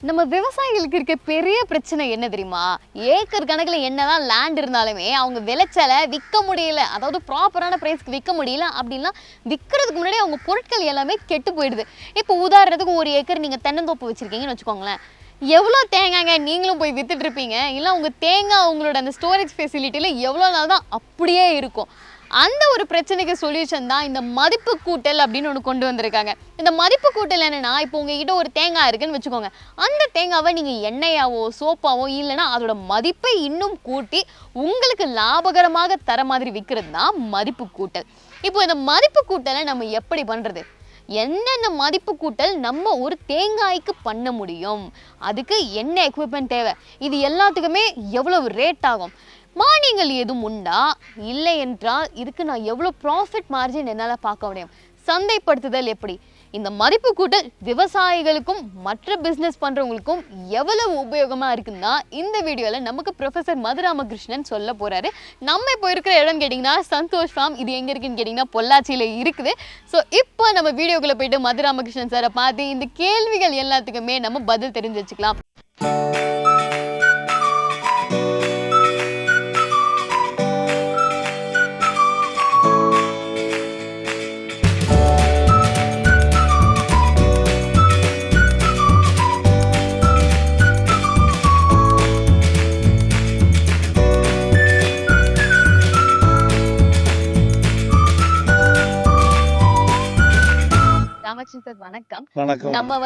நம்ம விவசாயிகளுக்கு இருக்க பெரிய பிரச்சனை என்ன தெரியுமா? ஏக்கர் கணக்கில் என்னதான் லேண்ட் இருந்தாலுமே அவங்க விளைச்சலை விற்க முடியல, அதாவது ப்ராப்பரான ப்ரைஸ்க்கு விற்க முடியல. அப்படின்னா விற்கிறதுக்கு முன்னாடி அவங்க பொருட்கள் எல்லாமே கெட்டு போயிடுது. இப்போ உதாரணத்துக்கு 1 ஏக்கர் நீங்கள் தென்னந்தோப்பு வச்சுருக்கீங்கன்னு வச்சுக்கோங்களேன். எவ்வளோ தேங்காய்ங்க நீங்களும் போய் வித்துட்டு இருப்பீங்க, இல்லை உங்கள் தேங்காய் உங்களோட அந்த ஸ்டோரேஜ் ஃபெசிலிட்டியில் எவ்வளோ நாள் தான் அப்படியே இருக்கும். அந்த ஒரு பிரச்சனைக்கு சொல்யூஷன் தான் இந்த மதிப்பு கூட்டல் அப்படின்னு ஒன்று கொண்டு வந்திருக்காங்க. இந்த மதிப்பு கூட்டல் என்னன்னா, இப்போ உங்ககிட்ட ஒரு தேங்காய் இருக்குன்னு வச்சுக்கோங்க. அந்த தேங்காவை நீங்கள் எண்ணெயாவோ சோப்பாவோ இல்லைன்னா அதோட மதிப்பை இன்னும் கூட்டி உங்களுக்கு லாபகரமாக தர மாதிரி விற்கிறது தான் மதிப்பு கூட்டல். இப்போ இந்த மதிப்பு கூட்டலை நம்ம எப்படி பண்ணுறது? என்னென்ன மதிப்பு கூட்டல் நம்ம ஒரு தேங்காய்க்கு பண்ண முடியும், அதுக்கு என்ன எக்யூப்மெண்ட் தேவை, இது எல்லாத்துக்குமே எவ்வளவு ரேட் ஆகும், மானியங்கள் எதுவும் உண்டா, இல்லை என்றால் இதுக்கு நான் எவ்வளோ ப்ராஃபிட் மார்ஜின் என்னால் பார்க்க முடியும், சந்தைப்படுத்துதல் எப்படி, இந்த மதிப்பு கூட்டல் விவசாயிகளுக்கும் மற்ற பிஸ்னஸ் பண்ணுறவங்களுக்கும் எவ்வளவு உபயோகமாக இருக்குன்னா இந்த வீடியோவில் நமக்கு ப்ரொஃபஸர் மதுராமகிருஷ்ணன் சொல்ல போகிறாரு. நம்ம இப்போ இருக்கிற இடம் கேட்டிங்கன்னா சந்தோஷ் ஃபார்ம். இது எங்கே இருக்குன்னு கேட்டிங்கன்னா பொள்ளாச்சியில் இருக்குது. ஸோ இப்போ நம்ம வீடியோக்குள்ளே போயிட்டு மதுராமகிருஷ்ணன் சாரை பார்த்து இந்த கேள்விகள் எல்லாத்துக்குமே நம்ம பதில் தெரிஞ்சு வச்சுக்கலாம். வணக்கம். நம்ம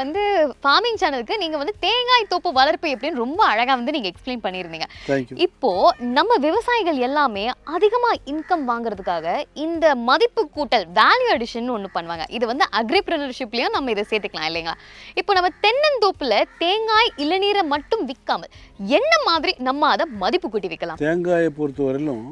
ஃபார்மிங் சேனலுக்கு நீங்க தேங்காய் தோப்பு வளர்ப்பு எப்படின்னு ரொம்ப அழகா நீங்க எக்ஸ்பிளைன் பண்ணிருந்தீங்க. இப்போ நம்ம விவசாயிகள் எல்லாமே அதிகமா இன்கம் வாங்குறதுக்காக இந்த மதிப்பு கூட்டல் வேல்யூ அடிஷன் ஒண்ணு பண்ணுவாங்க. இது அக்ரிபிரனர்ஷிப்லயும் நம்ம இதை சேர்த்துக்கலாம் இல்லைங்களா? இப்போ நம்ம தென்னந்தோப்புல தேங்காய் இளநீரை மட்டும் விற்காம என்ன மாதிரி நம்ம அதை மதிப்பு கூட்டி விற்கலாம்? தேங்காயை பொறுத்தவரையிலும்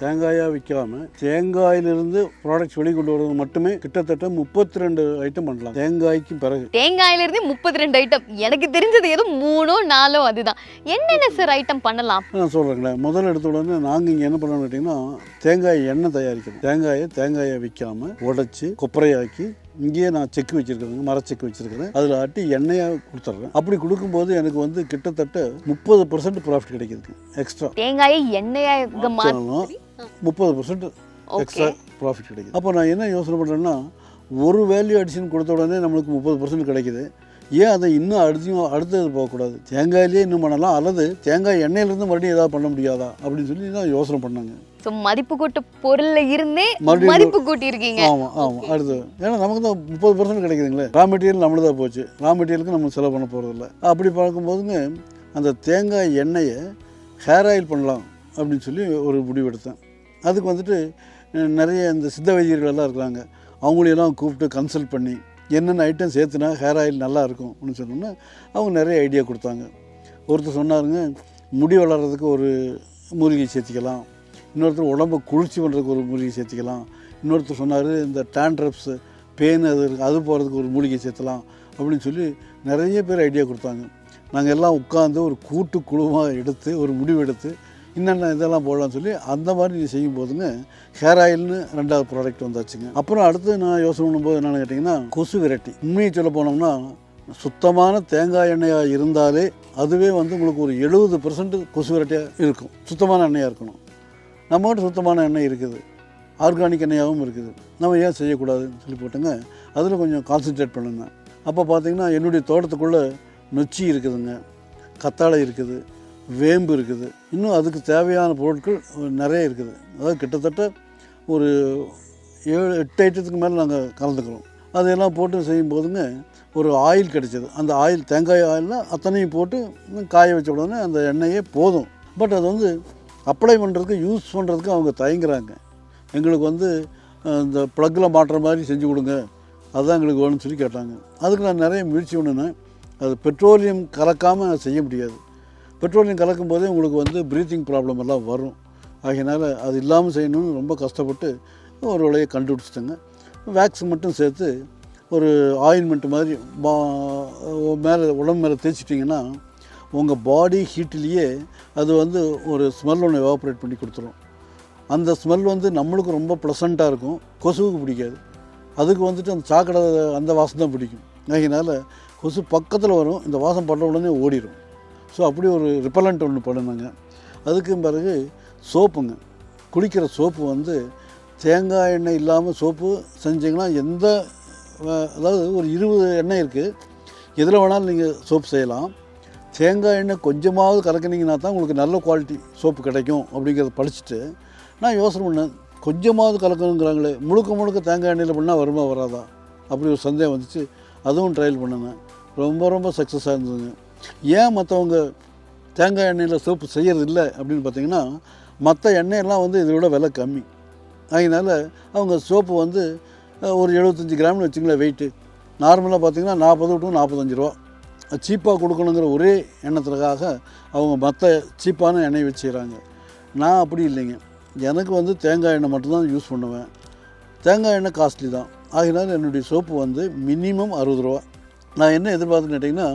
தேங்காயாக விற்காம தேங்காயிலிருந்து ப்ராடக்ட்ஸ் வெளிக்கொண்டு வரது மட்டுமே கிட்டத்தட்ட 32 ஐட்டம் பண்ணலாம். தேங்காய்க்கு பிறகு தேங்காயிலிருந்து 32 ஐட்டம். எனக்கு தெரிஞ்சது ஏதோ 3 4 அதுதான். என்னென்ன சார் ஐட்டம் பண்ணலாம்? நான் சொல்கிறேங்களேன். முதல்ல எடுத்த உடனே நாங்கள் இங்கே என்ன பண்ணோம்னு கேட்டிங்கன்னா தேங்காய் எண்ணெய் தயாரிக்கணும். தேங்காயை விற்காம உடைச்சி கொப்பரையாக்கி இங்கேயே நான் செக்கு வச்சுருக்கிறேங்க, மரச்செக்கு வச்சுருக்கிறேன். அதில் ஆட்டி எண்ணெயாக கொடுத்துட்றேன். அப்படி கொடுக்கும்போது எனக்கு கிட்டத்தட்ட 30% ப்ராஃபிட் கிடைக்குது. எக்ஸ்ட்ரா தேங்காயை எண்ணெயாக 30% எக்ஸ்ட்ரா ப்ராஃபிட் கிடைக்குது. அப்போ நான் என்ன யோசனை பண்ணுறேன்னா, ஒரு வேல்யூ அடிஷன் கொடுத்த உடனே நம்மளுக்கு 30% கிடைக்குது. ஏன் அதை இன்னும் அடுத்தது போகக்கூடாது? தேங்காயிலே இன்னும் பண்ணலாம், அல்லது தேங்காய் எண்ணெயிலேருந்து மறுபடியும் ஏதாவது பண்ண முடியாதா அப்படின்னு சொல்லி தான் யோசனை பண்ணாங்க. ஸோ மதிப்பு கூட்டு பொருள்ல இருந்தே மதிப்பு கூட்டி இருக்கீங்க. ஆமாம். அடுத்து ஏன்னா நமக்கு தான் 30% கிடைக்குதுங்களே. ரா மெட்டீரியல் நம்மளுதான் போச்சு. ரா மெட்டீரியலுக்கு நம்ம செலவு பண்ண போகிறதில்ல. அப்படி பார்க்கும்போதுங்க அந்த தேங்காய் எண்ணெயை ஹேர் ஆயில் பண்ணலாம் அப்படின்னு சொல்லி ஒரு முடிவு எடுத்தேன். அதுக்கு நிறைய இந்த சித்த வைத்தியர்களெல்லாம் இருக்கிறாங்க. அவங்களையெல்லாம் கூப்பிட்டு கன்சல்ட் பண்ணி என்னென்ன ஐட்டம் சேர்த்துனா ஹேர் ஆயில் நல்லா இருக்கும் அப்படின்னு சொன்னோன்னா அவங்க நிறைய ஐடியா கொடுத்தாங்க. ஒருத்தர் சொன்னாருங்க, முடி வளர்கிறதுக்கு ஒரு மூலிகை சேர்த்திக்கலாம், இன்னொருத்தர் உடம்பை குளிர்ச்சி பண்ணுறதுக்கு ஒரு மூலிகை சேர்த்திக்கலாம், இன்னொருத்தர் சொன்னார் இந்த டேண்ட்ரப்ஸு பெயின் அது போகிறதுக்கு ஒரு மூலிகை சேர்த்தலாம் அப்படின்னு சொல்லி நிறைய பேர் ஐடியா கொடுத்தாங்க. நாங்கள் எல்லாம் உட்காந்து ஒரு கூட்டு குழுவாக எடுத்து ஒரு முடிவு எடுத்து என்னென்ன இதெல்லாம் போடலாம்னு சொல்லி அந்த மாதிரி செய்யும் போதுங்க ஹேர் ஆயில்னு 2வது ப்ராடக்ட் வந்தாச்சுங்க. அப்புறம் அடுத்து நான் யோசனை பண்ணும்போது என்னென்னு கேட்டிங்கன்னா கொசு விரட்டி. உண்மையை சொல்ல போனோம்னா சுத்தமான தேங்காய் எண்ணெயாக இருந்தாலே அதுவே உங்களுக்கு ஒரு 70% கொசு விரட்டியாக இருக்கும். சுத்தமான எண்ணெயாக இருக்கணும். நம்மகிட்ட சுத்தமான எண்ணெய் இருக்குது, ஆர்கானிக் எண்ணெயாகவும் இருக்குது. நம்ம ஏன் செய்யக்கூடாதுன்னு சொல்லி போட்டுங்க அதில் கொஞ்சம் கான்சன்ட்ரேட் பண்ணுங்க. அப்போ பார்த்திங்கன்னா என்னுடைய தோட்டத்துக்குள்ளே நொச்சி இருக்குதுங்க, கத்தாழை இருக்குது, வேம்பு இருக்குது, இன்னும் அதுக்கு தேவையான பொருட்கள் நிறைய இருக்குது. அதாவது கிட்டத்தட்ட ஒரு 7-8 ஐட்டத்துக்கு மேலே நாங்கள் கலந்துக்கிறோம். அதையெல்லாம் போட்டு செய்யும் போதுங்க ஒரு ஆயில் கிடைச்சது. அந்த ஆயில் தேங்காய் ஆயில்னால் அத்தனையும் போட்டு காய வச்ச உடனே அந்த எண்ணெயே போதும். பட் அது அப்ளை பண்ணுறதுக்கு யூஸ் பண்ணுறதுக்கு அவங்க தயங்குறாங்க. எங்களுக்கு இந்த ப்ளக்கில் மாட்டுற மாதிரி செஞ்சு கொடுங்க, அதுதான் எங்களுக்கு வேணும்னு சொல்லி கேட்டாங்க. அதுக்கு நான் நிறைய முயற்சி பண்ணினேன். அது பெட்ரோலியம் கலக்காமல் செய்ய முடியாது. பெட்ரோலியம் கலக்கும் போதே உங்களுக்கு ப்ரீத்திங் ப்ராப்ளம் எல்லாம் வரும். ஆகையினால் அது இல்லாமல் செய்யணும்னு ரொம்ப கஷ்டப்பட்டு ஒரு வேலையை கண்டுபிடிச்சிட்டேங்க. வேக்ஸ் மட்டும் சேர்த்து ஒரு ஆயின்மெண்ட் மாதிரி உடம்பு மேலே தேய்ச்சிட்டிங்கன்னா உங்கள் பாடி ஹீட்டிலேயே அது ஒரு ஸ்மெல் ஒன்று எவாப்ரேட் பண்ணி கொடுத்துரும். அந்த ஸ்மெல் நம்மளுக்கு ரொம்ப ப்ளசண்ட்டாக இருக்கும், கொசுவுக்கு பிடிக்காது. அதுக்கு அந்த சாக்கடை அந்த வாசம் தான் பிடிக்கும். அதனால் கொசு பக்கத்தில் வரும், இந்த வாசம் பட்ட உடனே ஓடிடும். ஸோ அப்படி ஒரு ரிப்பலண்ட் ஒன்று பண்ணுனாங்க. அதுக்கும் பிறகு சோப்புங்க, குளிக்கிற சோப்பு வந்து தேங்காய் எண்ணெய் இல்லாமல் சோப்பு செஞ்சிங்கன்னா அதாவது ஒரு 20 எண்ணெய் இருக்குது, எதில் வேணாலும் நீங்கள் சோப்பு செய்யலாம். தேங்காய் எண்ணெய் கொஞ்சமாவது கலக்கினீங்கன்னா தான் உங்களுக்கு நல்ல குவாலிட்டி சோப்பு கிடைக்கும் அப்படிங்கிறத படிச்சுட்டு நான் யோசனை பண்ணேன், கொஞ்சமாவது கலக்கணுங்கிறாங்களே, முழுக்க தேங்காய் எண்ணெயில் பண்ணால் வருமா வராதா அப்படி ஒரு சந்தேகம் வந்துச்சு. அதுவும் ட்ரையல் பண்ணினேன், ரொம்ப சக்ஸஸாக இருந்ததுங்க. ஏன் மற்றவங்க தேங்காய் எண்ணெயில் சோப்பு செய்கிறது இல்லை அப்படின்னு பார்த்தீங்கன்னா, மற்ற எண்ணெயெல்லாம் வந்து இதை விட விலை கம்மி. அதனால் அவங்க சோப்பு வந்து ஒரு 75 கிராம்னு வச்சுங்களேன் வெயிட்டு. நார்மலாக பார்த்திங்கன்னா 40 to 45 ரூபா சீப்பாக கொடுக்கணுங்கிற ஒரே எண்ணத்துக்காக அவங்க மற்ற சீப்பான எண்ணெய் வச்சு செய்கிறாங்க. நான் அப்படி இல்லைங்க, எனக்கு வந்து தேங்காய் எண்ணெய் மட்டும்தான் யூஸ் பண்ணுவேன். தேங்காய் எண்ணெய் காஸ்ட்லி தான், ஆகினால என்னுடைய சோப்பு வந்து மினிமம் 60 ரூபா. நான் என்ன எதிர்பார்த்துன்னு கேட்டிங்கன்னா,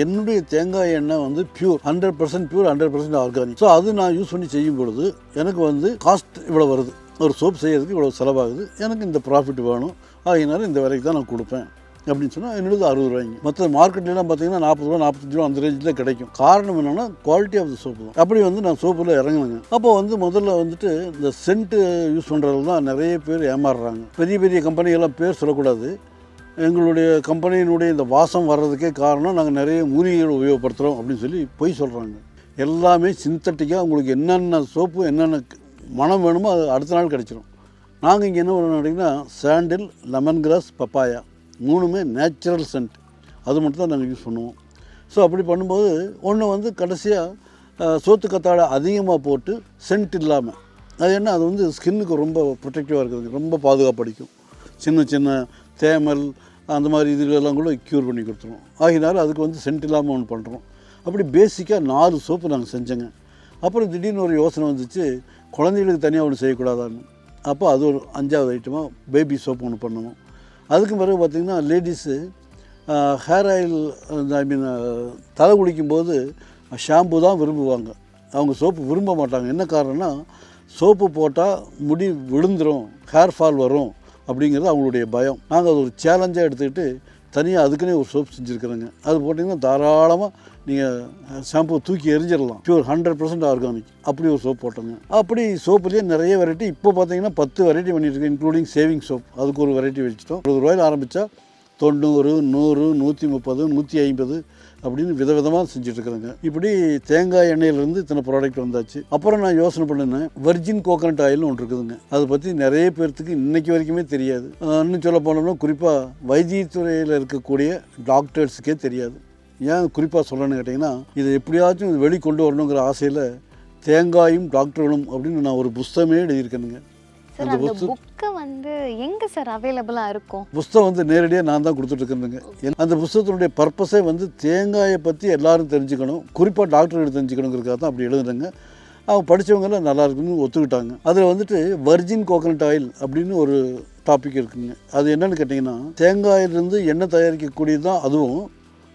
என்னுடைய தேங்காய் எண்ணெய் வந்து பியூர் 100% பியூர் 100% ஆர்கானிக். ஸோ அது நான் யூஸ் பண்ணி செய்யும் பொழுது எனக்கு வந்து காஸ்ட் இவ்வளோ வருது, ஒரு சோப் செய்கிறதுக்கு இவ்வளோ செலவாகுது, எனக்கு இந்த ப்ராஃபிட் வேணும், ஆகினால இந்த விலைக்கு தான் நான் கொடுப்பேன் அப்படின்னு சொன்னால் என்னோட 60 ரூபாய்ங்க. மற்ற மார்க்கெட்லாம் பார்த்தீங்கன்னா 40 ரூபா 45 ரூபா அந்த ரேஞ்சில் கிடைக்கும். காரணம் என்னென்னா குவாலிட்டி ஆஃப் த சோப்பு தான். அப்படி வந்து நான் சோப்பில் இறங்கினேங்க. அப்போ வந்து முதல்ல வந்துட்டு இந்த சென்ட்டு யூஸ் பண்ணுறது தான் நிறைய பேர் ஏமாறுறாங்க. பெரிய கம்பெனிகள்லாம் பேர் சொல்லக்கூடாது. எங்களுடைய கம்பெனியினுடைய இந்த வாசம் வர்றதுக்கே காரணம் நாங்கள் நிறைய மூலிகைகள் உபயோகப்படுத்துகிறோம் அப்படின்னு சொல்லி பொய் சொல்கிறாங்க. எல்லாமே சிந்தட்டிக்காக உங்களுக்கு என்னென்ன சோப்பு என்னென்ன மனம் வேணுமோ அது அடுத்த நாள் கிடச்சிரும். நாங்கள் இங்கே என்ன பண்ணோம் அப்படின்னா, சாண்டில், லெமன் கிராஸ், பப்பாயா 3மே நேச்சுரல் சென்ட், அது மட்டும் தான் நாங்கள் யூஸ் பண்ணுவோம். ஸோ அப்படி பண்ணும்போது ஒன்று வந்து கடைசியாக சோத்து கத்தாழை அதிகமாக போட்டு சென்ட் இல்லாமல், அது என்ன, அது வந்து ஸ்கின்னுக்கு ரொம்ப ப்ரொடெக்டிவாக இருக்குதுங்க, ரொம்ப பாதுகாப்படிக்கும். சின்ன தேமல் அந்த மாதிரி இதுகளெல்லாம் கூட க்யூர் பண்ணி கொடுத்துருவோம். ஆகினாலும் அதுக்கு வந்து சென்ட் இல்லாமல் ஒன்று பண்ணுறோம். அப்படி பேசிக்காக 4 சோப்பு நாங்கள் செஞ்சோங்க. அப்புறம் திடீர்னு ஒரு யோசனை வந்துச்சு, குழந்தைகளுக்கு தனியாக ஒன்று செய்யக்கூடாதான்னு. அப்போ அது ஒரு 5வது ஐட்டமாக பேபி சோப்பு ஒன்று பண்ணணும். அதுக்கு பிறகு பார்த்திங்கன்னா லேடிஸு ஹேர் ஆயில், தலை குளிக்கும்போது ஷாம்பு தான் விரும்புவாங்க, அவங்க சோப்பு விரும்ப மாட்டாங்க. என்ன காரணம்னா, சோப்பு போட்டால் முடி விழுந்துடும், ஹேர் ஃபால் வரும் அப்படிங்கிறது அவங்களுடைய பயம். நாங்கள் அது ஒரு சேலஞ்சாக எடுத்துக்கிட்டு தனியாக அதுக்குன்னே ஒரு சோப் செஞ்சுருக்குறோங்க. அது போட்டிங்கன்னா தாராளமாக நீங்கள் ஷாம்பு தூக்கி எரிஞ்சிடலாம், பியூர் 100% ஆர்கானிக். அப்படி ஒரு சோப் போட்டோங்க. அப்படி சோப்புலேயே நிறைய வெரைட்டி, இப்போ பார்த்தீங்கன்னா 10 வெரைட்டி பண்ணிட்டுருக்கேன், இன்க்ளூடிங் சேவிங் சோப். அதுக்கு ஒரு வெரைட்டி வச்சுட்டோம். 20 ரூபாயில் ஆரம்பித்தா 90, 100, 130, 150 அப்படின்னு விதவிதமாக செஞ்சுட்ருக்குறேங்க. இப்படி தேங்காய் எண்ணெயிலேருந்து இத்தனை ப்ராடக்ட் வந்தாச்சு. அப்புறம் நான் யோசனை பண்ணினேன், வெர்ஜின் கோகனட் ஆயில்னு ஒன்று இருக்குதுங்க. அதை பற்றி நிறைய பேர்த்துக்கு இன்றைக்கி வரைக்குமே தெரியாது. இன்னும் சொல்ல போனோம்னா குறிப்பாக வைத்தியத்துறையில் இருக்கக்கூடிய டாக்டர்ஸுக்கே தெரியாது. ஏன் குறிப்பாக சொல்லணும்னு கேட்டிங்கன்னா, இதை எப்படியாச்சும் இது வெளிக்கொண்டு வரணுங்கிற ஆசையில் தேங்காயும் டாக்டர்களும் அப்படின்னு நான் ஒரு புஸ்தகமே எழுதியிருக்கேனுங்க. சார், அந்த புக்கை வந்து எங்கே சார் அவைலபிளாக இருக்கும்? புஸ்தகம் வந்து நேரடியாக நான் தான் கொடுத்துட்ருக்கேனுங்க. அந்த புஸ்தகத்தினுடைய பர்பஸே வந்து தேங்காயை பற்றி எல்லாரும் தெரிஞ்சுக்கணும், குறிப்பாக டாக்டர்கள் தெரிஞ்சுக்கணுங்கிறதுக்காக தான் அப்படி எழுதுனேங்க. அவங்க படித்தவங்களாம் நல்லா இருக்குன்னு ஒத்துக்கிட்டாங்க. அதில் வந்துட்டு வெர்ஜின் கோகனட் ஆயில் அப்படின்னு ஒரு டாபிக் இருக்குங்க. அது என்னென்னு கேட்டிங்கன்னா, தேங்காயிலிருந்து எண்ணெய் தயாரிக்கக்கூடியது தான் அதுவும்,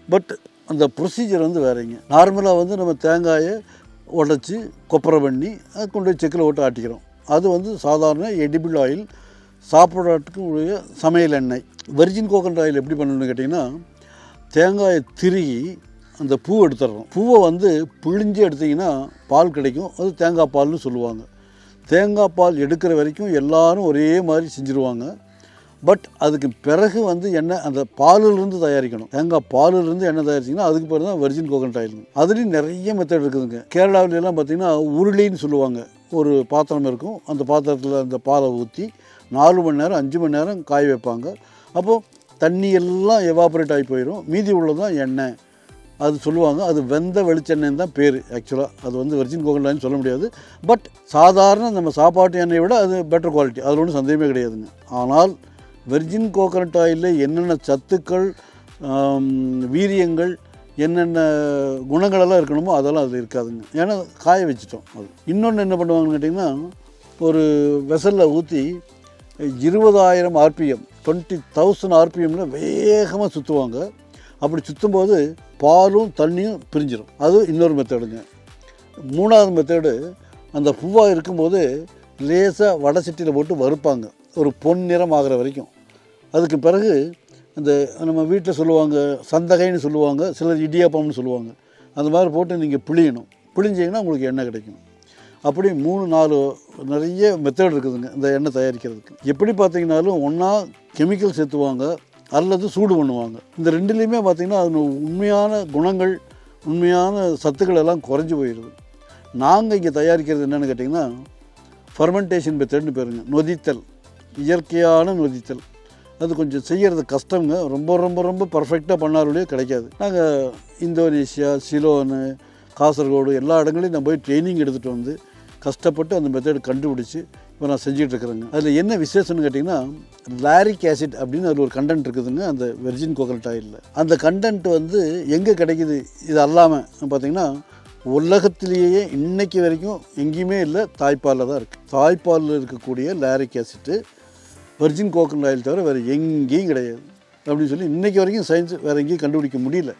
பட் அந்த ப்ரொசீஜர் வந்து வேறேங்க. நார்மலாக வந்து நம்ம தேங்காயை உடச்சி கொப்பரை பண்ணி அதை கொண்டு போய் செக்கில் ஓட்டு ஆட்டிக்கிறோம். அது வந்து சாதாரண எடிபிள் ஆயில், சாப்பிட்றதுக்கு உடைய சமையல் எண்ணெய். வெர்ஜின் கோகனட் ஆயில் எப்படி பண்ணணும்னு கேட்டிங்கன்னா, தேங்காயை திருகி அந்த பூ எடுத்துடுறோம். பூவை வந்து பிழிஞ்சு எடுத்திங்கன்னா பால் கிடைக்கும், அது தேங்காய் பால்னு சொல்லுவாங்க. தேங்காய் பால் எடுக்கிற வரைக்கும் எல்லோரும் ஒரே மாதிரி செஞ்சுருவாங்க. பட் அதுக்கு பிறகு வந்து எண்ணெய் அந்த பாலிலிருந்து தயாரிக்கணும். தேங்காய் பாலிலிருந்து எண்ணெய் தயாரிச்சிங்கன்னா அதுக்கு பிறகு தான் வெர்ஜின் கோகனட் ஆயில். அதுலேயும் நிறைய மெத்தட் இருக்குதுங்க. கேரளாவிலலாம் பார்த்திங்கன்னா உருளின்னு சொல்லுவாங்க. ஒரு பாத்திரம் இருக்கும், அந்த பாத்திரத்தில் அந்த பாலை ஊற்றி 4 மணி நேரம் 5 மணி நேரம் காய வைப்பாங்க. அப்போது தண்ணி எல்லாம் எவாபரேட் ஆகி போயிடும், மீதி உள்ளதான் எண்ணெய். அது சொல்லுவாங்க, அது வெந்த வெளிச்செண்ணெய்ன்னு தான் பேர். ஆக்சுவலாக அது வந்து வெர்ஜின் கோகனட் ஆயில்னு சொல்ல முடியாது. பட் சாதாரண நம்ம சாப்பாட்டு எண்ணெயை விட அது பெட்டர் குவாலிட்டி, அதில் ஒன்றும் சந்தேகமே கிடையாதுங்க. ஆனால் வெர்ஜின் கோகனட் ஆயிலில் என்னென்ன சத்துக்கள், வீரியங்கள், என்னென்ன குணங்களெல்லாம் இருக்கணுமோ அதெல்லாம் அது இருக்காதுங்க. ஏன்னா காய வச்சிட்டோம். அது இன்னொன்று என்ன பண்ணுவாங்கன்னு கேட்டிங்கன்னா, ஒரு வெசலில் ஊற்றி 20,000 RPM 20,000 RPMல வேகமாக சுற்றுவாங்க. அப்படி சுற்றும்போது பாலும் தண்ணியும் பிரிஞ்சிடும். அது இன்னொரு மெத்தடுங்க. 3வது மெத்தடு, அந்த பூவாக இருக்கும்போது லேசாக வடை சட்டியில் போட்டு வறுப்பாங்க ஒரு பொன்னிறம் ஆகிற வரைக்கும். அதுக்கு பிறகு அந்த நம்ம வீட்டில் சொல்லுவாங்க சந்தகைன்னு சொல்லுவாங்க, சிலர் இடியாப்பம்னு சொல்லுவாங்க. அந்த மாதிரி போட்டு நீங்கள் பிழியணும். பிழிஞ்சிங்கன்னா உங்களுக்கு எண்ணெய் கிடைக்கும். அப்படி 3-4 நிறைய மெத்தட் இருக்குதுங்க இந்த எண்ணெய் தயாரிக்கிறதுக்கு. எப்படி பார்த்தீங்கன்னாலும் ஒன்றா கெமிக்கல் சேர்த்துவாங்க அல்லது சூடு பண்ணுவாங்க. இந்த ரெண்டுலேயுமே பார்த்திங்கன்னா அது உண்மையான குணங்கள், உண்மையான சத்துக்கள் எல்லாம் குறைஞ்சி போயிடுது. நாங்கள் இங்கே தயாரிக்கிறது என்னென்னு கேட்டிங்கன்னா ஃபர்மெண்டேஷன் மெத்தட்னு பேருங்க. நொதித்தல், இயற்கையான நொதித்தல். அது கொஞ்சம் செய்கிறது கஷ்டங்க. ரொம்ப ரொம்ப ரொம்ப பர்ஃபெக்டாக பண்ணாலே கிடைக்காது. நாங்கள் இந்தோனேஷியா, சிலோனு, காசர்கோடு எல்லா இடங்களையும் நான் போய் ட்ரைனிங் எடுத்துகிட்டு வந்து கஷ்டப்பட்டு அந்த மெத்தட் கண்டுபிடிச்சி இப்போ நான் செஞ்சிட்ருக்குறேங்க. அதில் என்ன விசேஷம்னு கேட்டிங்கன்னா லாரிக் ஆசிட் அப்படின்னு அதில் ஒரு கண்டென்ட் இருக்குதுங்க அந்த வெர்ஜின் கோகனட் ஆயிலில். அந்த கண்டென்ட் வந்து எங்கே கிடைக்கிது இது அல்லாமல் பார்த்திங்கன்னா உலகத்திலேயே இன்றைக்கி வரைக்கும் எங்கேயுமே இல்லை, தாய்ப்பாலில் தான் இருக்குது. தாய்ப்பாலில் இருக்கக்கூடிய lauric acid virgin coconut oil தவிர வேறு எங்கேயும் கிடையாது அப்படின்னு சொல்லி இன்றைக்கி வரைக்கும் சயின்ஸ் வேறு எங்கேயும் கண்டுபிடிக்க முடியல.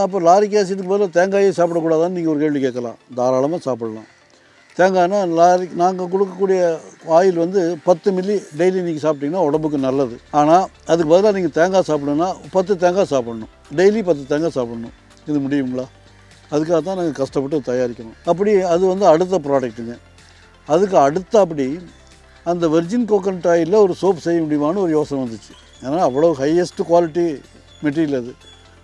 அப்போ லாரிக் ஆசிட்டுக்கு பதிலாக தேங்காயை சாப்பிடக்கூடாதான்னு நீங்கள் ஒரு கேள்வி கேட்கலாம். தாராளமாக சாப்பிடலாம். தேங்காய்னா நாங்கள் கொடுக்கக்கூடிய ஆயில் வந்து 10 மில்லி டெய்லி நீங்கள் சாப்பிட்டீங்கன்னா உடம்புக்கு நல்லது. ஆனால் அதுக்கு பதிலாக நீங்கள் தேங்காய் சாப்பிடணுன்னா 10 தேங்காய் சாப்பிடணும், டெய்லி 10 தேங்காய் சாப்பிடணும். இது முடியுங்களா? அதுக்காக தான் நாங்கள் கஷ்டப்பட்டு தயாரிக்கணும். அப்படி அது வந்து அடுத்த ப்ராடக்ட்டுங்க. அதுக்கு அடுத்த அப்படி அந்த வெர்ஜின் கோகனட் ஆயிலில் ஒரு சோப் செய்ய முடியுமான்னு ஒரு யோசனை வந்துச்சு. ஏன்னா அவ்வளோ ஹையஸ்ட் குவாலிட்டி மெட்டீரியல் அது,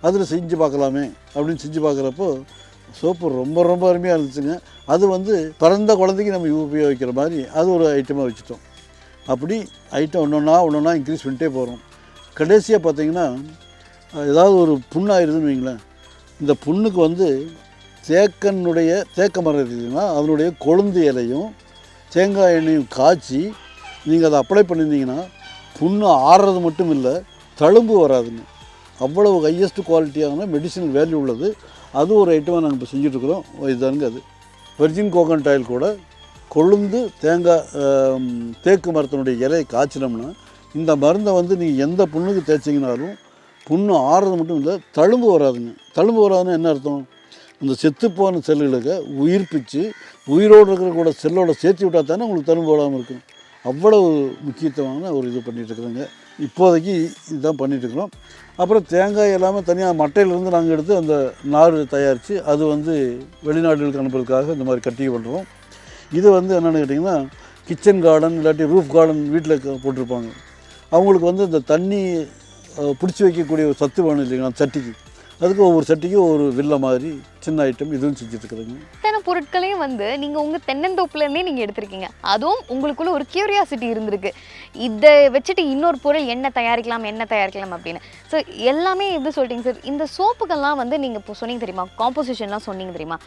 அதில் செஞ்சு பார்க்கலாமே அப்படின்னு செஞ்சு பார்க்குறப்போ சோப்பு ரொம்ப ரொம்ப அருமையாக இருந்துச்சுங்க. அது வந்து பிறந்த குழந்தைக்கு நம்ம உபயோகிக்கிற மாதிரி அது ஒரு ஐட்டமாக வச்சுட்டோம். அப்படி ஐட்டம் ஒன்றொன்னா இன்க்ரீஸ் பண்ணிட்டே போகிறோம். கடைசியாக பார்த்திங்கன்னா ஏதாவது ஒரு புண்ணாயிருதுன்னு வைங்களேன், இந்த புண்ணுக்கு வந்து தேக்க மரம் இருக்குதுன்னா அதனுடைய கொழுந்து இலையும் தேங்காய் எண்ணெயும் காய்ச்சி நீங்கள் அதை அப்ளை பண்ணியிருந்தீங்கன்னா புண்ணு ஆறுறது மட்டும் இல்லை, தழும்பு வராதுங்க. அவ்வளவு ஹையஸ்ட் குவாலிட்டியான மெடிசனல் வேல்யூ உள்ளது. அது ஒரு ஐட்டமாக நாங்கள் இப்போ செஞ்சிட்ருக்குறோம். இதுதானுங்க அது வெர்ஜின் கோகனட் ஆயில் கூட கொழுந்து தேக்கு மரத்தினுடைய இலையை காய்ச்சினோம்னா இந்த மருந்தை வந்து நீங்கள் எந்த புண்ணுக்கு தேய்ச்சிங்கனாலும் புண்ணு ஆறுறது மட்டும் இல்லை, தழும்பு வராதுங்க. தழும்பு வராதுன்னு என்ன அர்த்தம்? அந்த செத்துப்போன செல்லுகளுக்கு உயிர்ப்பிச்சு உயிரோடு இருக்கிற கூட செல்லோட சேர்த்து விட்டால் தானே உங்களுக்கு தழும்பு வராமல் இருக்கும். அவ்வளவு முக்கியத்துவமான ஒரு இது பண்ணிகிட்ருக்குறோங்க. இப்போதைக்கு இதுதான் பண்ணிகிட்ருக்குறோம். அப்புறம் தேங்காய் எல்லாமே தனியாக மட்டையிலேருந்து நாங்கள் எடுத்து அந்த நார் தயாரித்து அது வந்து வெளிநாடுகளுக்கு அனுப்புறதுக்காக இந்த மாதிரி கட்டிங் பண்ணுறோம். இது வந்து என்னென்னு கேட்டிங்கன்னா கிச்சன் கார்டன் இல்லாட்டி ரூஃப் கார்டன் வீட்டில் போட்டிருப்பாங்க. அவங்களுக்கு வந்து இந்த தண்ணி பிடிச்சி வைக்கக்கூடிய ஒரு சத்து வேணும் இல்லைங்களா சட்டிக்கு, அதுக்கு ஒவ்வொரு சட்டிக்கும் ஒரு வில்லை மாதிரி சின்ன ஐட்டம் இதுவும் செஞ்சுட்ருக்குறேங்க. இத்தனை பொருட்களையும் வந்து நீங்கள் உங்கள் தென்னந்தோப்புலேருந்தே நீங்கள் எடுத்திருக்கீங்க. அதுவும் உங்களுக்குள்ள ஒரு கியூரியாசிட்டி இருந்திருக்கு, இதை வச்சுட்டு இன்னொரு பொருள் என்ன தயாரிக்கலாம் அப்படின்னு. ஸோ எல்லாமே எப்படி சொல்லிட்டீங்க சார்? இந்த சோப்புகள்லாம் வந்து நீங்கள் இப்போ சொன்னீங்க தெரியுமா, காம்போசிஷன்லாம் சொன்னீங்க தெரியுமா,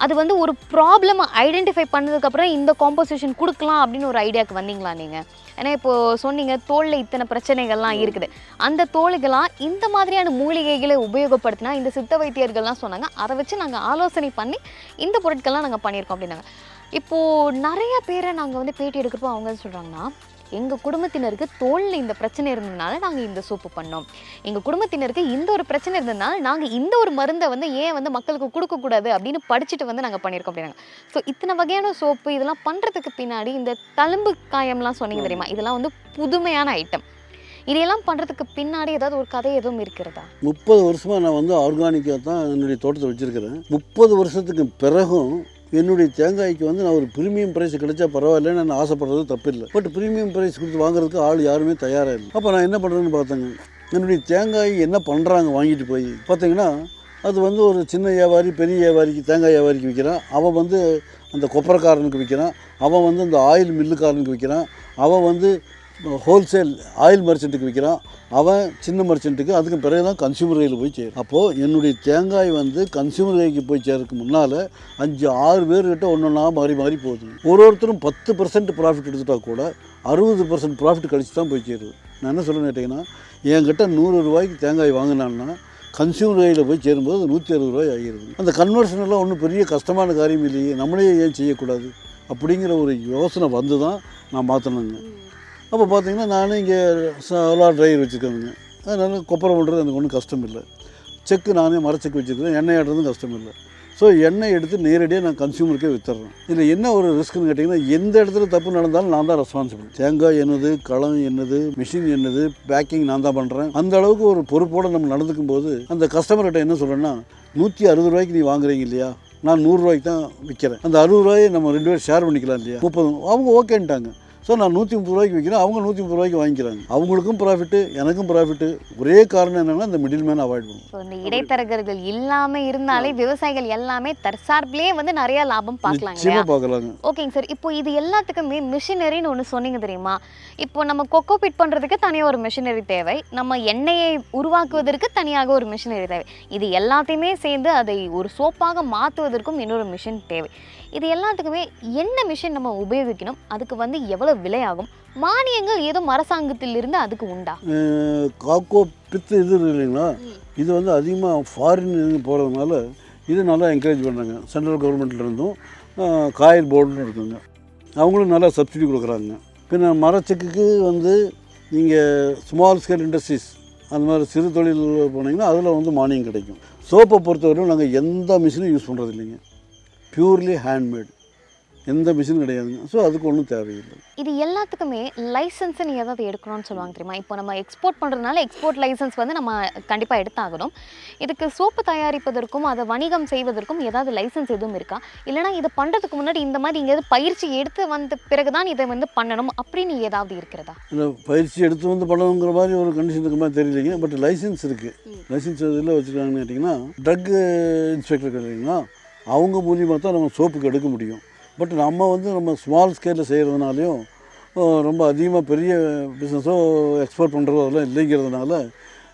அது வந்து ஒரு ப்ராப்ளமை ஐடென்டிஃபை பண்ணதுக்கப்புறம் இந்த காம்போசிஷன் கொடுக்கலாம் அப்படின்னு ஒரு ஐடியாவுக்கு வந்தீங்களா நீங்கள்? ஏன்னா இப்போது சொன்னீங்க தோலில் இத்தனை பிரச்சனைகள்லாம் இருக்குது, அந்த தோலுக்கெல்லாம் இந்த மாதிரியான மூலிகைகளை உபயோகப்படுத்தினா இந்த சித்த வைத்தியர்கள்லாம் சொன்னாங்க, அதை வச்சு நாங்கள் ஆலோசனை பண்ணி இந்த பொருட்கள்லாம் நாங்கள் பண்ணியிருக்கோம் அப்படின்னாங்க. இப்போது நிறைய பேரை நாங்கள் வந்து பேட்டி எடுக்கிறப்போ அவங்க சொல்கிறாங்கன்னா, எங்கள் குடும்பத்தினருக்கு தோலில் இந்த பிரச்சனை இருந்ததுனால நாங்கள் இந்த சோப்பு பண்ணோம், எங்கள் குடும்பத்தினருக்கு இந்த ஒரு பிரச்சனை இருந்ததுனால நாங்கள் இந்த ஒரு மருந்தை வந்து ஏன் வந்து மக்களுக்கு கொடுக்கக்கூடாது அப்படின்னு படிச்சுட்டு வந்து நாங்கள் பண்ணியிருக்கோம் அப்படின்னாங்க. ஸோ இத்தனை வகையான சோப்பு இதெல்லாம் பண்ணுறதுக்கு பின்னாடி இந்த தழும்பு காயம்லாம் சொன்னீங்க தெரியுமா, இதெல்லாம் வந்து புதுமையான ஐட்டம். இதையெல்லாம் பண்ணுறதுக்கு பின்னாடி ஏதாவது ஒரு கதை எதுவும் இருக்கிறதா? 30 வருஷமாக நான் வந்து ஆர்கானிக்காக தான் என்னுடைய தோட்டத்தை வச்சுருக்கிறேன். 30 வருஷத்துக்கு பிறகும் என்னுடைய தேங்காய்க்கு வந்து நான் ஒரு ப்ரீமியம் ப்ரைஸ் கிடைச்சா பரவாயில்லன்னு நான் ஆசைப்படுறது தப்பில்லை. பட் ப்ரீமியம் ப்ரைஸ் கொடுத்து வாங்குறதுக்கு ஆள் யாருமே தயாராக இல்லை. அப்போ நான் என்ன பண்ணுறேன்னு பார்த்தேங்க, என்னுடைய தேங்காய் என்ன பண்ணுறாங்க வாங்கிட்டு போய் பார்த்தீங்கன்னா அது வந்து ஒரு சின்ன வியாபாரி பெரிய வியாபாரிக்கு தேங்காய் வியாபாரிக்கு விற்கிறான், அவன் வந்து அந்த கொப்பரைக்காரனுக்கு விற்கிறான், அவன் வந்து அந்த ஆயில் மில்லுக்காரனுக்கு விற்கிறான், அவன் வந்து ஹோல்சேல் ஆயில் மர்ச்சென்ட்டுக்கு விற்கிறான், அவன் சின்ன மர்ச்சென்ட்டுக்கு, அதுக்கு பிறகு தான் கன்சியூமர் கையில் போய் சேரும். அப்போது என்னுடைய தேங்காய் வந்து கன்சியூமர் கைக்கு போய் சேருக்கு முன்னால் 5-6 பேர்கிட்ட ஒன்றா மாறி மாறி போகுது. ஒருத்தரும் 10% ப்ராஃபிட் எடுத்துட்டா கூட 60% ப்ராஃபிட் கழிச்சு தான் போய் சேருது. நான் என்ன சொல்லுன்னு கேட்டிங்கன்னா, என்கிட்ட 100 ரூபாய்க்கு தேங்காய் வாங்கினான்னா கன்சியூமர் கையில் போய் சேரும்போது 160 ரூபாய் ஆகிடுது. அந்த கன்வர்ஷன் எல்லாம் ஒன்றும் பெரிய கஷ்டமான காரியம் இல்லையே, நம்மளே ஏன் செய்யக்கூடாது அப்படிங்கிற ஒரு யோசனை வந்து தான் நான் மாற்றினேங்க. அப்போ பார்த்தீங்கன்னா நானும் இங்கே சோலார் ட்ரைவர் வச்சுருக்கேங்க, அதனால் கொப்பரை பண்ணுறது எனக்கு ஒன்றும் கஷ்டம் இல்லை. செக்கு நானே மரச்செக்கு வச்சுருக்கேன், எண்ணெய் ஆடுறதும் கஷ்டம் இல்லை. ஸோ எண்ணெய் எடுத்து நேரடியாக நான் கன்சியூமருக்கே வித்துறேன். இதில் என்ன ஒரு ரிஸ்க்குன்னு கேட்டிங்கன்னா, எந்த இடத்துல தப்பு நடந்தாலும் நான் தான் ரெஸ்பான்சிபிள். தேங்காய் என்னது, களம் என்னது, மிஷின் என்னது, பேக்கிங் நான் தான் பண்ணுறேன். அந்த அளவுக்கு ஒரு பொறுப்போடு நம்ம நடந்துக்கும் போது அந்த கஸ்டமர்கிட்ட என்ன சொல்கிறேன்னா, 160 ரூபாய்க்கு நீ வாங்குறீங்க இல்லையா, நான் 100 ரூபாய்க்கு தான் விற்கிறேன். அந்த 60 ரூபாயை நம்ம 2 பேரும் ஷேர் பண்ணிக்கலாம் இல்லையா, 30. அவங்க ஓகேன்ட்டாங்க. ஸோ நான் 130 ரூபாய்க்கு விற்கிறேன், அவங்க 130 ரூபாய்க்கு வாங்கிக்கிறாங்க. அவங்களுக்கும் ப்ராஃபிட்டு, எனக்கும் ப்ராஃபிட்டு. ஒரே காரணம் என்னென்னா இந்த மிடில் மேன் அவாய்ட் பண்ணும். ஸோ இந்த இடைத்தரகர்கள் இல்லாமல் இருந்தாலே விவசாயிகள் எல்லாமே தற்சார்பிலே வந்து நிறைய லாபம் பார்க்கலாம். பார்க்கலாங்க. ஓகேங்க சார். இப்போ இது எல்லாத்துக்குமே மிஷினரின்னு ஒன்று சொன்னீங்க தெரியுமா? இப்போ நம்ம கொக்கோ பிட் பண்ணுறதுக்கு தனியாக ஒரு மிஷினரி தேவை, நம்ம எண்ணெயை உருவாக்குவதற்கு தனியாக ஒரு மிஷினரி தேவை. இது எல்லாத்தையுமே சேர்ந்து அதை ஒரு சோப்பாக மாற்றுவதற்கும் இன்னொரு மிஷின் தேவை. இது எல்லாத்துக்குமே என்ன மிஷின் நம்ம உபயோகிக்கணும், அதுக்கு வந்து எவ்வளோ விலையாகும், மானியங்கள் ஏதும் அரசாங்கத்திலிருந்து அதுக்கு உண்டா? காக்கோ பித்து இது இல்லைங்களா, இது வந்து அதிகமாக ஃபாரின் போகிறதுனால இது நல்லா என்கரேஜ் பண்ணுறாங்க. சென்ட்ரல் கவர்மெண்ட்லேருந்தும் காயில் போர்டுன்னு இருக்குங்க, அவங்களும் நல்லா சப்சிடி கொடுக்குறாங்க. பின்ன மரச்செக்குக்கு வந்து நீங்கள் ஸ்மால் ஸ்கேல் இண்டஸ்ட்ரீஸ் அந்த மாதிரி சிறு தொழில் போனீங்கன்னா அதில் வந்து மானியம் கிடைக்கும். சோப்பை பொறுத்தவரையும் நாங்கள் எந்த மிஷினும் யூஸ் பண்ணுறது இல்லைங்க, பியூர்லி ஹேண்ட்மேட், எந்த மிஷினும் கிடையாதுங்க. ஸோ அதுக்கு ஒன்றும் தேவையில்லை. இது எல்லாத்துக்குமே லைசன்ஸ்ன்னு ஏதாவது எடுக்கணும்னு சொல்லுவாங்க தெரியுமா? இப்போ நம்ம எக்ஸ்போர்ட் பண்ணுறதுனால எக்ஸ்போர்ட் லைசன்ஸ் வந்து நம்ம கண்டிப்பாக எடுத்தாகணும். இதுக்கு சோப்பு தயாரிப்பதற்கும் அதை வணிகம் செய்வதற்கும் ஏதாவது லைசன்ஸ் எதுவும் இருக்கா? இல்லைனா இதை பண்ணுறதுக்கு முன்னாடி இந்த மாதிரி எங்கேயாவது பயிற்சி எடுத்து வந்த பிறகு தான் இதை வந்து பண்ணணும் அப்படின்னு ஏதாவது இருக்கிறதா? இல்லை, பயிற்சி எடுத்து வந்து பண்ணணுங்கிற மாதிரி ஒரு கண்டிஷன் இருக்க மாதிரி தெரியலைங்க. பட் லைசன்ஸ் இருக்குது. லைசன்ஸ் இதில் வச்சுருக்காங்கன்னு கேட்டிங்கன்னா, ட்ரக் இன்ஸ்பெக்டர் கேட்டிங்கன்னா அவங்க மூலியமாக தான் நம்ம சோப்புக்கு எடுக்க முடியும். பட் நம்ம வந்து நம்ம ஸ்மால் ஸ்கேலில் செய்கிறதுனாலையும் ரொம்ப அதிகமாக பெரிய பிஸ்னஸோ எக்ஸ்போர்ட் பண்ணுறதோ அதெல்லாம் இல்லைங்கிறதுனால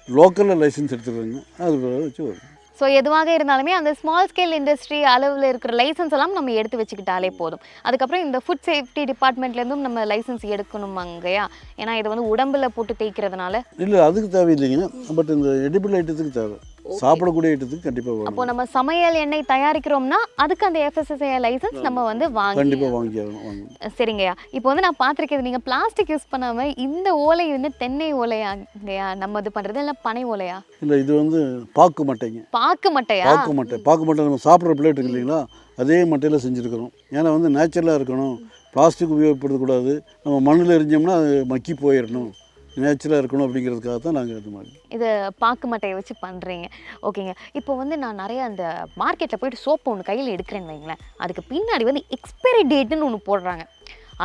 லோக்கலில் லைசன்ஸ் எடுத்துருவாங்க. அது வச்சு வரும். ஸோ எதுவாக இருந்தாலுமே அந்த ஸ்மால் ஸ்கேல் இண்டஸ்ட்ரி அளவில் இருக்கிற லைசன்ஸ் எல்லாம் நம்ம எடுத்து வச்சுக்கிட்டாலே போதும். அதுக்கப்புறம் இந்த ஃபுட் சேஃப்டி டிபார்ட்மெண்ட்லேருந்தும் நம்ம லைசன்ஸ் எடுக்கணும் அங்கேயா? ஏன்னா இது வந்து உடம்பில் போட்டு தேய்க்கிறதுனால. இல்லை, அதுக்கு தேவையில்லைங்க. பட் இந்த எடிபிள் ஐட்டத்துக்கு தேவை, சாப்பிடக்கூடிய ஐட்டத்துக்கு கண்டிப்பாக வரும். அப்போ நம்ம சமையல் எண்ணெய் தயாரிக்கிறோம்னா அதுக்கு அந்த FSSAI லைசன்ஸ் நம்ம வந்து கண்டிப்பாக வாங்கியாகணும். சரிங்கய்யா. இப்போ வந்து நான் பார்த்துருக்கேன், நீங்கள் பிளாஸ்டிக் யூஸ் பண்ணாமல் இந்த ஓலை வந்து தென்னை ஓலையாங்கய்யா நம்ம இது பண்ணுறது, இல்லை பனை ஓலையா? இல்லை, இது வந்து பாக்கு மட்டைங்க. பாக்கு மட்டையா? பாக்கு மட்டை நம்ம சாப்பிட்ற பிளேட் இருக்கு இல்லைங்களா, அதே மட்டையில் செஞ்சுருக்கிறோம். ஏன்னா வந்து நேச்சுரலாக இருக்கணும், பிளாஸ்டிக் உபயோகப்படுத்தக்கூடாது, நம்ம மண்ணில் எரிஞ்சோம்னா அது மக்கி போயிடணும், நேச்சுரலாக இருக்கணும் அப்படிங்கிறதுக்காக தான் நாங்கள் இது மாதிரி இது பாக்கு மட்டையை வச்சு பண்ணுறீங்க. ஓகேங்க. இப்போ வந்து நான் நிறைய அந்த மார்க்கெட்டில் போய்ட்டு சோப்பு ஒன்று கையில் எடுக்கிறேன்னு வைங்களேன், அதுக்கு பின்னாடி வந்து எக்ஸ்பைரி டேட்டுன்னு ஒன்று போடுறாங்க.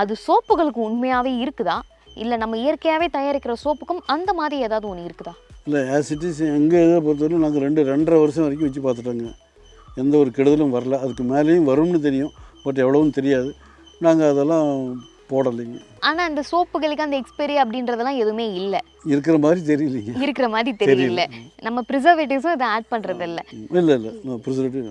அது சோப்புகளுக்கு உண்மையாகவே இருக்குதா, இல்லை நம்ம இயற்கையாகவே தயாரிக்கிற சோப்புக்கும் அந்த மாதிரி ஏதாவது ஒன்று இருக்குதா? இல்லை, ஆஸ் இட் இஸ் எங்கள் இதை பொறுத்தவரைக்கும் நாங்கள் 2-2.5 வருஷம் வரைக்கும் வச்சு பார்த்துட்டோங்க. எந்த ஒரு கெடுதலும் வரல. அதுக்கு மேலேயும் வரும்னு தெரியும், பட் எவ்வளவும் தெரியாது. நாங்கள் அதெல்லாம் போடலைங்க. ஆனால் அந்த சோப்புகளுக்கு அந்த எக்ஸ்பைரி அப்படின்றதெல்லாம் எதுவுமே இல்லை, இருக்கிற மாதிரி தெரியலைங்க. இருக்கிற மாதிரி தெரியல. நம்ம ப்ரிசர்வேட்டிவ்ஸும் இதை ஆட் பண்ணுறது இல்லை. இல்லை இல்லை, ப்ரிசர்வேட்டிவ்.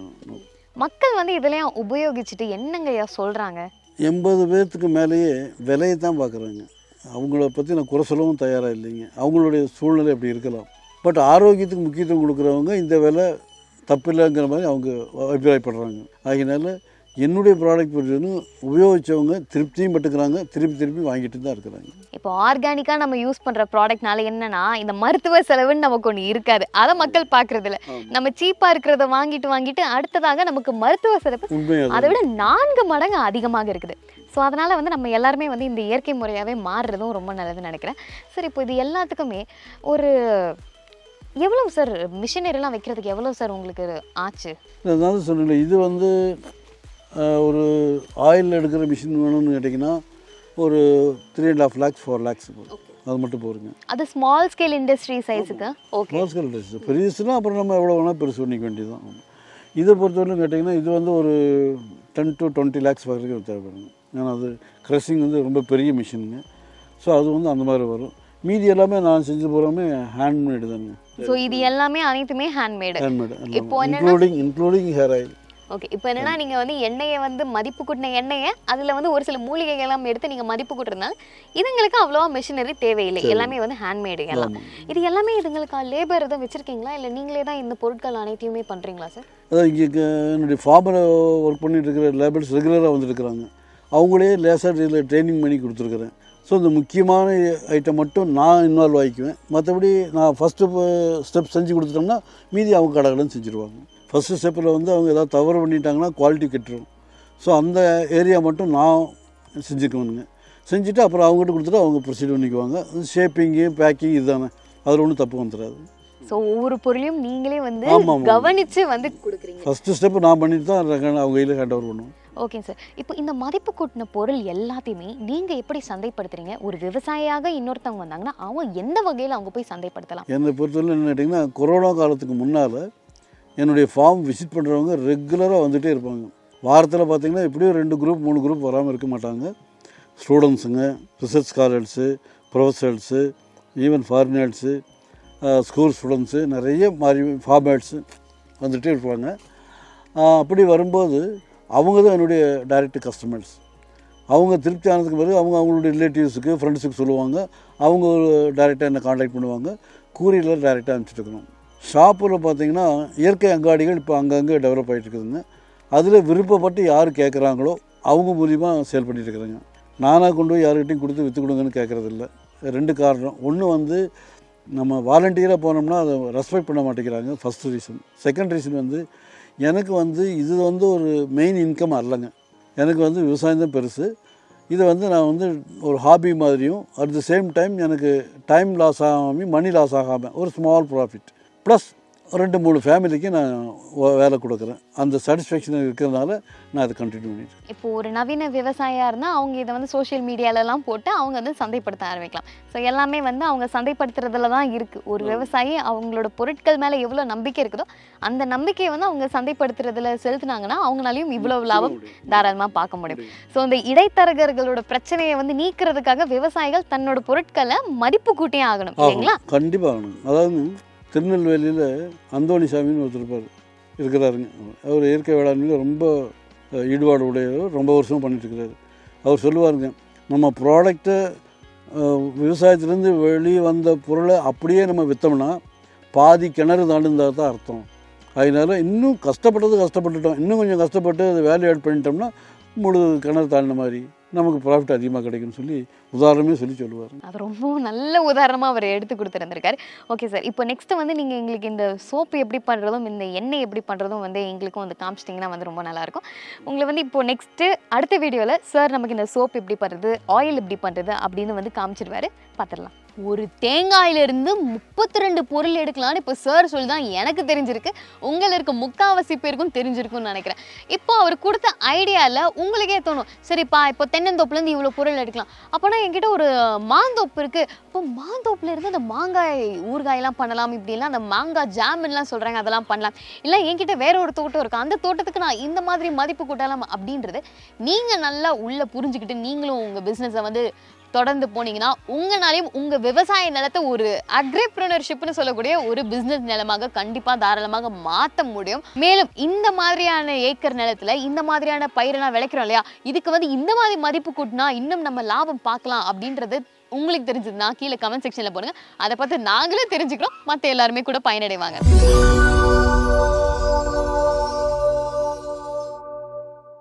மக்கள் வந்து இதெல்லாம் உபயோகிச்சுட்டு என்னங்கய்யா சொல்கிறாங்க? 80 பேர்த்துக்கு மேலேயே விலையை தான் பார்க்குறாங்க. அவங்கள பற்றி நான் குறை சொல்லவும் தயாராக இல்லைங்க. அவங்களுடைய சூழ்நிலை அப்படி இருக்கலாம். பட் ஆரோக்கியத்துக்கு முக்கியத்துவம் கொடுக்குறவங்க இந்த விலை தப்பில்லைங்கிற மாதிரி அவங்க அபிப்பிராயப்படுறாங்க. ஆகினால என்னுடைய ப்ராடக்ட் பற்றி உபயோகித்தவங்க திருப்தியும் பட்டுக்கிறாங்க, திருப்பி வாங்கிட்டு தான் இருக்கிறாங்க. இப்போ ஆர்கானிக்காக நம்ம யூஸ் பண்ணுற ப்ராடக்ட்னால என்னன்னா, இந்த மருத்துவ செலவுன்னு நமக்கு ஒன்று இருக்காது, அதை மக்கள் பார்க்குறதில்ல. நம்ம சீப்பாக இருக்கிறத வாங்கிட்டு அடுத்ததாக நமக்கு மருத்துவ செலவு அதை விட 4 மடங்கு அதிகமாக இருக்குது. ஸோ அதனால் வந்து நம்ம எல்லாருமே வந்து இந்த இயற்கை முறையாகவே மாறுறதும் ரொம்ப நல்லதுன்னு நினைக்கிறேன். சரி, இப்போ இது எல்லாத்துக்குமே ஒரு எவ்வளோ சார் மிஷினரிலாம் வைக்கிறதுக்கு எவ்வளோ சார் உங்களுக்கு ஆச்சு? அதாவது சொன்னேன், இது வந்து ஒரு ஆயில் எடுக்கிற மிஷின் வேணும்னு கேட்டிங்கன்னா ஒரு 3.5 lakhs 4 lakhs போகும். அது மட்டும் போருங்க. அது ஸ்மால் ஸ்கேல் இண்டஸ்ட்ரி சைஸுக்கு. Okay, small scale industry. பெருசுனா அப்புறம் நம்ம எவ்வளோ வேணால் பெருசு பண்ணிக்க வேண்டியதுதான். இதை பொறுத்தவரைக்கும் கேட்டிங்கன்னா இது வந்து ஒரு 10 to 20 lakhs வரைக்கும் தேவைப்படுங்க. ஏன்னா அது க்ரஷிங் வந்து ரொம்ப பெரிய மிஷினுங்க. ஸோ அது வந்து அந்த மாதிரி வரும். மீதி எல்லாமே நான் செஞ்சு போகிறோமே ஹேண்ட்மேடு தானுங்க. ஸோ இது எல்லாமே அனைத்துமே ஹேண்ட்மேடு. இப்போ இன்க்ளூடிங் ஹேர் ஆயில். ஓகே, இப்போ என்னன்னா நீங்கள் வந்து எண்ணெயை வந்து மதிப்பு கூட்டின எண்ணெயை அதில் வந்து ஒரு சில மூலிகைகள் எல்லாம் எடுத்து நீங்கள் மதிப்பு கூட்டுறதுனால இதுங்களுக்கு அவ்வளோவா மிஷினரி தேவையில்லை, எல்லாமே வந்து ஹேண்ட்மேடு எல்லாம். இது எல்லாமே இதுங்களுக்கு லேபர் எதுவும் வச்சுருக்கீங்களா, இல்லை நீங்களே தான் இந்த பொருட்கள் அனைத்தையுமே பண்ணுறீங்களா சார்? அதான் இங்கே என்னுடைய ஃபார்மில் ஒர்க் பண்ணிட்டு இருக்கிற லேபர்ஸ் ரெகுலராக வந்துருக்குறாங்க. அவங்களே லேசாக ட்ரைனிங் பண்ணி கொடுத்துருக்குறேன். ஸோ இந்த முக்கியமான ஐட்டம் மட்டும் நான் இன்வால்வ் ஆகிக்குவேன். மற்றபடி நான் ஃபஸ்ட்டு ஸ்டெப் செஞ்சு கொடுத்துட்டோம்னா மீதி அவங்க கடைகளும் செஞ்சுருவாங்க. ஃபஸ்ட்டு ஸ்டெப்பில் வந்து அவங்க ஏதாவது தவறு பண்ணிட்டாங்கன்னா குவாலிட்டி கெட்டுரும். ஸோ அந்த ஏரியா மட்டும் நான் செஞ்சுக்குவேனுங்க. செஞ்சுட்டு அப்புறம் அவங்ககிட்ட கொடுத்துட்டு அவங்க ப்ரொசீட் பண்ணிக்குவாங்க. ஷேப்பிங்கு பேக்கிங் இதுதானே, அதில் ஒன்றும் தப்பு வந்துடாது. ஸோ ஒவ்வொரு பொருளையும் நீங்களே வந்து கவனித்து வந்து கொடுக்குறீங்க. ஃபஸ்ட்டு ஸ்டெப்பு நான் பண்ணிட்டு தான் அவங்க கையில் ஹேண்ட் ஓவர் பண்ணுவோம். Okay sir. இப்போ இந்த மதிப்பு கூட்டின பொருள் எல்லாத்தையுமே நீங்கள் எப்படி சந்தைப்படுத்துறீங்க? ஒரு விவசாயியாக இன்னொருத்தவங்க வந்தாங்கன்னா அவங்க எந்த வகையில் அவங்க போய் சந்தைப்படுத்தலாம்? என்னை பொறுத்தவரை என்ன கேட்டிங்கன்னா, கொரோனா காலத்துக்கு முன்னால் என்னுடைய ஃபார்ம் விசிட் பண்ணுறவங்க ரெகுலராக வந்துகிட்டே இருப்பாங்க. வாரத்தில் பார்த்திங்கன்னா எப்படியும் 2 குரூப் 3 குரூப் வராமல் இருக்க மாட்டாங்க. ஸ்டூடெண்ட்ஸுங்க, research scholars, professors, even foreigners, school students, நிறைய மாதிரி ஃபார்மேட்ஸு வந்துகிட்டே இருப்பாங்க. அப்படி வரும்போது அவங்க தான் என்னுடைய டைரக்ட் கஸ்டமர்ஸ். அவங்க திருப்தி ஆனதுக்கு பிறகு அவங்களுடைய ரிலேட்டிவ்ஸுக்கு ஃப்ரெண்ட்ஸுக்கு சொல்லுவாங்க. அவங்க டைரெக்டாக என்னை காண்டாக்ட் பண்ணுவாங்க. கூரியரில் டைரெக்டாக அனுப்பிச்சிட்டுருக்கணும். ஷாப்பில் பார்த்திங்கன்னா இயற்கை அங்காடிகள் இப்போ அங்கங்கே டெவலப் ஆகிட்டு இருக்குதுங்க. அதில் விருப்பப்பட்டு யார் கேட்குறாங்களோ அவங்க மூலியமாக சேல் பண்ணிட்டு இருக்கிறாங்க. நானாக கொண்டு போய் யார்கிட்டையும் கொடுத்து விற்று கொடுங்கன்னு கேட்குறதில்ல. 2 காரணம். ஒன்று வந்து நம்ம வாலண்டியராக போனோம்னா அதை ரெஸ்பெக்ட் பண்ண மாட்டேங்கிறாங்க, ஃபஸ்ட்டு ரீசன். செகண்ட் ரீசன் வந்து எனக்கு வந்து இது வந்து ஒரு மெயின் இன்கம் அல்லங்க. எனக்கு வந்து விவசாயம் தான் பெருசு. இதை வந்து நான் வந்து ஒரு ஹாபி மாதிரியும் அட் த சேம் டைம் எனக்கு டைம் லாஸ் ஆகாமல் மணி லாஸ் ஆகாமல் ஒரு ஸ்மால் ப்ராஃபிட் ப்ளஸ் 2-3 ஃபேமிலிக்கு நான் வேலை கொடுக்குறேன். அந்த சாட்டிஸ்ஃபேக்ஷன் இருக்கிறதுனால நான் அதை கண்டினியூ பண்ணிட்டு. இப்போ ஒரு நவீன விவசாயியாக இருந்தால் அவங்க இதை வந்து சோஷியல் மீடியாலலாம் போட்டு அவங்க வந்து சந்தைப்படுத்த ஆரம்பிக்கலாம். ஸோ எல்லாமே வந்து அவங்க சந்தைப்படுத்துறதுல தான் இருக்குது. ஒரு விவசாயி அவங்களோட பொருட்கள் மேலே எவ்வளோ நம்பிக்கை இருக்குதோ அந்த நம்பிக்கையை வந்து அவங்க சந்தைப்படுத்துறதுல செலுத்தினாங்கன்னா அவங்களாலையும் இவ்வளோ லாபம் தாராளமாக பார்க்க முடியும். ஸோ இந்த இடைத்தரகர்களோட பிரச்சனையை வந்து நீக்கிறதுக்காக விவசாயிகள் தன்னோட பொருட்களை மதிப்பு கூட்டியே ஆகணும் இல்லைங்களா? கண்டிப்பாக ஆகணும். அதாவது திருநெல்வேலியில் அந்தோணிசாமின்னு ஒருத்தர் இருக்கிறாருங்க. அவர் இயற்கை வேளாண்மையில் ரொம்ப ஈடுபாடு உடையவர், ரொம்ப வருஷம் பண்ணிட்டுருக்கிறாரு. அவர் சொல்லுவாருங்க, நம்ம ப்ராடக்டை விவசாயத்துலேருந்து வெளியே வந்த பொருளை அப்படியே நம்ம விற்றோம்னா பாதி கிணறு தாண்டுந்தா தான் அர்த்தம். அதனால் இன்னும் கஷ்டப்பட்டுட்டோம், இன்னும் கொஞ்சம் கஷ்டப்பட்டு அதை வேல்யூ ஆட் பண்ணிட்டோம்னா முழு கிணறு தாண்டின மாதிரி நமக்கு ப்ராஃபிட் அதிகமாக கிடைக்கும்னு சொல்லி உதாரணமே சொல்லுவார். அது ரொம்ப நல்ல உதாரணமாக அவர் எடுத்து கொடுத்துருந்துருக்காரு. ஓகே சார், இப்போ நெக்ஸ்ட்டு வந்து நீங்கள் எங்களுக்கு இந்த சோப்பு எப்படி பண்ணுறதும் இந்த எண்ணெய் எப்படி பண்ணுறதும் வந்து எங்களுக்கும் வந்து காமிச்சிட்டிங்கன்னா வந்து ரொம்ப நல்லாயிருக்கும். உங்களை வந்து இப்போ நெக்ஸ்ட்டு அடுத்த வீடியோவில் சார் நமக்கு இந்த சோப் எப்படி பண்ணுறது, ஆயில் எப்படி பண்ணுறது அப்படின்னு வந்து காமிச்சிடுவார். பார்த்துடலாம். ஒரு தேங்காயிலிருந்து 32 பொருள் எடுக்கலான்னு இப்போ சார் சொல்லி தான் எனக்கு தெரிஞ்சிருக்கு. உங்களை இருக்க முக்காவாசி பேருக்கும் தெரிஞ்சிருக்கும்னு நினைக்கிறேன். இப்போ அவர் கொடுத்த ஐடியாவில் உங்களுக்கே தோணும், சரிப்பா இப்போ தென்னந்தோப்புலேருந்து இவ்வளோ பொருள் எடுக்கலாம். அப்போனா என்கிட்ட ஒரு மாந்தோப்பு இருக்குது, இப்போ மாந்தோப்பில் இருந்து அந்த மாங்காய் ஊறுகாயெல்லாம் பண்ணலாம், இப்படிலாம் அந்த மாங்காய் ஜாமுன்லாம் சொல்கிறாங்க, அதெல்லாம் பண்ணலாம். இல்லை என்கிட்ட வேற ஒரு தோட்டம் இருக்குது, அந்த தோட்டத்துக்கு நான் இந்த மாதிரி மதிப்பு கூட்டலாம் அப்படின்றது நீங்கள் நல்லா உள்ளே புரிஞ்சுக்கிட்டு நீங்களும் உங்கள் பிஸ்னஸை வந்து தொடர்ந்து போனீங்கன்னா உங்களாலையும் உங்க விவசாய நிலத்தை ஒரு அக்ரிப்ரனர்ஷிப்னு சொல்லக்கூடிய ஒரு பிசினஸ் நிலமாக கண்டிப்பா தாராளமாக மாற்ற முடியும். மேலும் இந்த மாதிரியான ஏக்கர் நிலத்துல இந்த மாதிரியான பயிரெல்லாம் விளைக்கிறோம் இல்லையா, இதுக்கு வந்து இந்த மாதிரி மதிப்பு கூட்டினா இன்னும் நம்ம லாபம் பார்க்கலாம் அப்படின்றது உங்களுக்கு தெரிஞ்சதுன்னா கீழே கமெண்ட் செக்ஷன்ல போடுங்க. அதை பார்த்து நாங்களே தெரிஞ்சுக்கிறோம், மற்ற எல்லாருமே கூட பயனடைவாங்க.